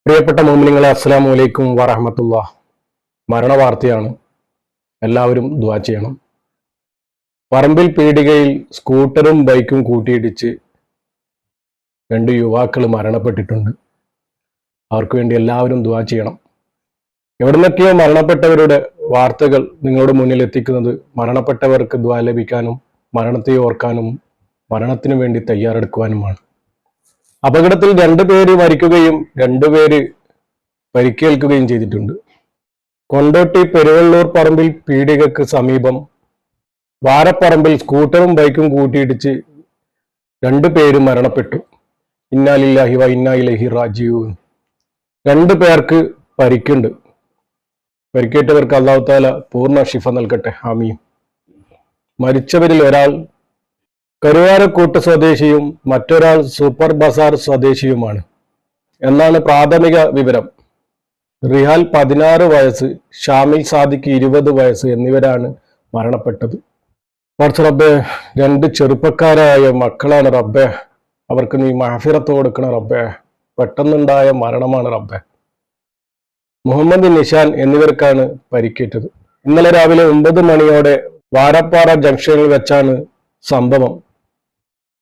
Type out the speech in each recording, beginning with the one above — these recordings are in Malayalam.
പ്രിയപ്പെട്ട മുഅ്മിനീങ്ങളെ, അസ്സലാമു അലൈക്കും വറഹ്മത്തുള്ളാഹ്. മരണവാർത്തയാണ്. എല്ലാവരും ദുആ ചെയ്യണം. പറമ്പിൽ പീടികയിൽ സ്കൂട്ടറും ബൈക്കും കൂട്ടിയിടിച്ച് 2 യുവാക്കൾ മരണപ്പെട്ടിട്ടുണ്ട്. അവർക്ക് വേണ്ടി എല്ലാവരും ദുആ ചെയ്യണം. എവിടുന്നൊക്കെയോ മരണപ്പെട്ടവരുടെ വാർത്തകൾ നിങ്ങളുടെ മുന്നിൽ എത്തിക്കുന്നത് മരണപ്പെട്ടവർക്ക് ദുആ ലഭിക്കാനും മരണത്തെ ഓർക്കാനും മരണത്തിനു വേണ്ടി തയ്യാറെടുക്കുവാനുമാണ്. അപകടത്തിൽ 2 പേര് മരിക്കുകയും 2 പേര് പരിക്കേൽക്കുകയും ചെയ്തിട്ടുണ്ട്. കൊണ്ടോട്ടി പെരുവള്ളൂർ പറമ്പിൽ പീടികക്ക് സമീപം വാരപ്പറമ്പിൽ സ്കൂട്ടറും ബൈക്കും കൂട്ടിയിടിച്ച് 2 പേര് മരണപ്പെട്ടു. ഇന്നാ ലില്ലാഹി വ ഇന്നാ ഇലൈഹി റാജിഊൻ. 2 പേർക്ക് പരിക്കുണ്ട്. പരിക്കേറ്റവർക്ക് അല്ലാഹു തആല പൂർണ്ണ ശിഫ നൽകട്ടെ, ആമീൻ. മരിച്ചവരിൽ ഒരാൾ കരുവാരക്കൂട്ട് സ്വദേശിയും മറ്റൊരാൾ സൂപ്പർ ബസാർ സ്വദേശിയുമാണ് എന്നാണ് പ്രാഥമിക വിവരം. റിഹാൽ 16 വയസ്സ്, ഷാമിൽ സാദിഖ് 20 വയസ്സ് എന്നിവരാണ് മരണപ്പെട്ടത്. റബ്ബേ, 2 ചെറുപ്പക്കാരായ മക്കളാണ് റബ്ബേ. അവർക്ക് നീ മഹഫിറത്ത് കൊടുക്കണം റബ്ബേ. പെട്ടെന്നുണ്ടായ മരണമാണ് റബ്ബേ. മുഹമ്മദ് നിഷാൻ എന്നിവർക്കാണ് പരിക്കേറ്റത്. ഇന്നലെ രാവിലെ 9 മണിയോടെ വാരപ്പാറ ജംഗ്ഷനിൽ വെച്ചാണ് സംഭവം.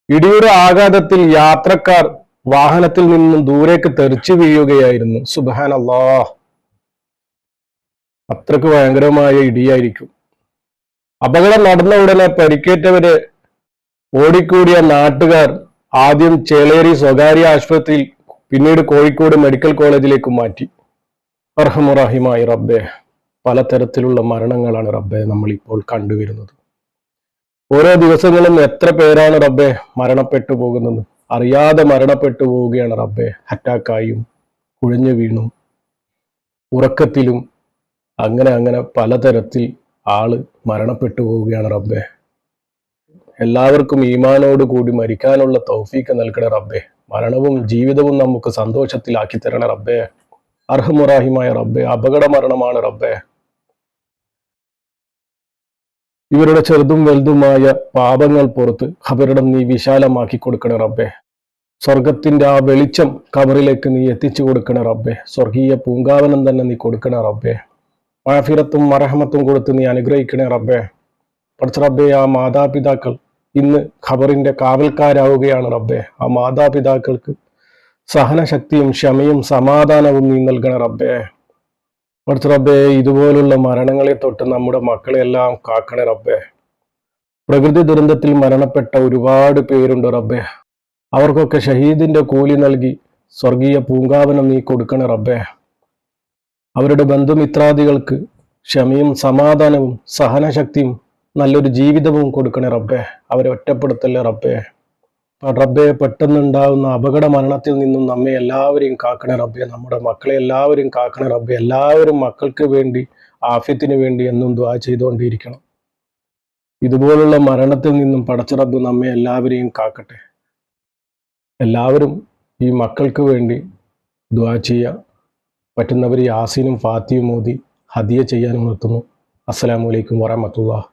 ഇടിയുടെ ആഘാതത്തിൽ യാത്രക്കാർ വാഹനത്തിൽ നിന്നും ദൂരേക്ക് തെറിച്ചു വീഴുകയായിരുന്നു. സുബ്ഹാനല്ലാഹ്, അത്രക്ക് ഭയങ്കരമായ ഇടിയായിരിക്കും. അപകടം നടന്ന ഉടനെ പരിക്കേറ്റവരെ ഓടിക്കൂടിയ നാട്ടുകാർ ആദ്യം ചേളേരി സ്വകാര്യ ആശുപത്രിയിൽ പിന്നീട് കോഴിക്കോട് മെഡിക്കൽ കോളേജിലേക്ക് മാറ്റി. അർഹമുറഹിമായ റബ്ബേ, പലതരത്തിലുള്ള മരണങ്ങളാണ് റബ്ബേ നമ്മൾ ഇപ്പോൾ കണ്ടുവരുന്നത്. ഓരോ ദിവസങ്ങളും എത്ര പേരാണ് റബ്ബേ മരണപ്പെട്ടു പോകുന്നത്. അറിയാതെ മരണപ്പെട്ടു പോവുകയാണ് റബ്ബേ. അറ്റാക്കായും കുഴഞ്ഞു വീണും ഉറക്കത്തിലും അങ്ങനെ പലതരത്തിൽ ആള് മരണപ്പെട്ടു പോവുകയാണ് റബ്ബേ. എല്ലാവർക്കും ഈമാനോട് കൂടി മരിക്കാനുള്ള തൗഫീക്ക് നൽകണ റബ്ബേ. മരണവും ജീവിതവും നമുക്ക് സന്തോഷത്തിലാക്കി തരണ റബ്ബേ. അർഹമുറാഹിമായ റബ്ബേ, അപകട മരണമാണ് റബ്ബേ. ഇവരുടെ ചെറുതും വലുതുമായ പാപങ്ങൾ പുറത്ത് ഖബറിടം നീ വിശാലമാക്കി കൊടുക്കണേ റബ്ബേ. സ്വർഗത്തിന്റെ ആ വെളിച്ചം ഖബറിലേക്ക് നീ എത്തിച്ചു കൊടുക്കണേ റബ്ബേ. സ്വർഗീയ പൂങ്കാവനം തന്നെ നീ കൊടുക്കണേ റബ്ബേ. മഅഫിറത്തും മറഹമത്തും കൊടുത്ത് നീ അനുഗ്രഹിക്കണേ റബ്ബേ. പഠിച്ച റബ്ബേ, ആ മാതാപിതാക്കൾ ഇന്ന് ഖബറിന്റെ കാവൽക്കാരാവുകയാണ് റബ്ബേ. ആ മാതാപിതാക്കൾക്ക് സഹനശക്തിയും ക്ഷമയും സമാധാനവും നീ നൽകണേ റബ്ബേ. പഠിച്ച റബ്ബേ, ഇതുപോലുള്ള മരണങ്ങളെ തൊട്ട് നമ്മുടെ മക്കളെ എല്ലാം കാക്കണേ റബ്ബേ. പ്രകൃതി ദുരന്തത്തിൽ മരണപ്പെട്ട ഒരുപാട് പേരുണ്ട് റബ്ബേ. അവർക്കൊക്കെ ഷഹീദിന്റെ കൂലി നൽകി സ്വർഗീയ പൂങ്കാവനം നീ കൊടുക്കണേ റബ്ബേ. അവരുടെ ബന്ധുമിത്രാദികൾക്ക് ക്ഷമയും സമാധാനവും സഹനശക്തിയും നല്ലൊരു ജീവിതവും കൊടുക്കണേ റബ്ബേ. അവരെ ഒറ്റപ്പെടുത്തല്ലേ റബ്ബേ. റബ്ബേ, പെട്ടെന്നുണ്ടാകുന്ന അപകട മരണത്തിൽ നിന്നും നമ്മെ എല്ലാവരെയും കാക്കണേ റബ്ബേ. നമ്മുടെ മക്കളെ എല്ലാവരെയും കാക്കണേ റബ്ബേ. എല്ലാവരും മക്കൾക്ക് വേണ്ടി ആഫിയത്തിന് വേണ്ടി എന്നും ദുആ ചെയ്തുകൊണ്ടിരിക്കണം. ഇതുപോലുള്ള മരണത്തിൽ നിന്നും പടച്ച റബ്ബ് നമ്മെ എല്ലാവരെയും കാക്കട്ടെ. എല്ലാവരും ഈ മക്കൾക്ക് വേണ്ടി ദുആ ചെയ്യുക. പറ്റുന്നവർ യാസീനും ഫാത്തിയും ഓതി ഹദിയ ചെയ്യാനും നിർത്തുന്നു. അസ്സലാമു അലൈക്കും വറഹ്മത്തുള്ളാഹി.